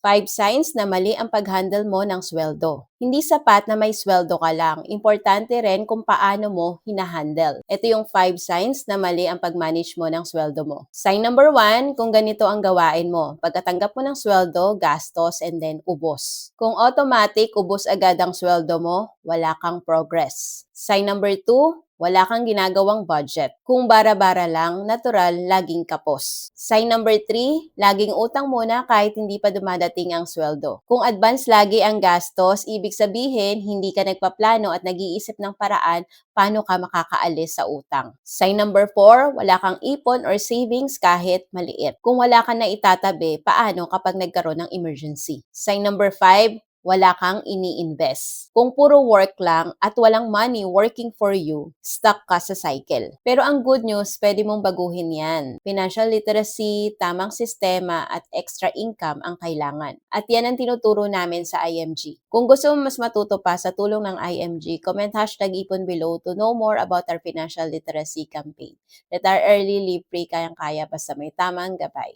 5 signs na mali ang pag-handle mo ng sweldo. Hindi sapat na may sweldo ka lang. Importante rin kung paano mo hinahandle. Ito yung 5 signs na mali ang pag-manage mo ng sweldo mo. Sign number 1, kung ganito ang gawain mo. Pagkatanggap mo ng sweldo, gastos, and then ubos. Kung automatic, ubos agad ang sweldo mo, wala kang progress. Sign number 2, wala kang ginagawang budget. Kung bara-bara lang, natural, laging kapos. Sign number 3, laging utang muna kahit hindi pa dumadating ang sweldo. Kung advance lagi ang gastos, ibig sabihin, hindi ka nagpaplano at nag-iisip ng paraan paano ka makakaalis sa utang. Sign number 4, wala kang ipon or savings kahit maliit. Kung wala ka na itatabi, paano kapag nagkaroon ng emergency? Sign number 5, wala kang ini-invest. Kung puro work lang at walang money working for you, stuck ka sa cycle. Pero ang good news, pwede mong baguhin yan. Financial literacy, tamang sistema, at extra income ang kailangan. At yan ang tinuturo namin sa IMG. Kung gusto mo mas matuto pa sa tulong ng IMG, comment #ipon below to know more about our financial literacy campaign. Let our early leave free, kayang-kaya basta may tamang gabay.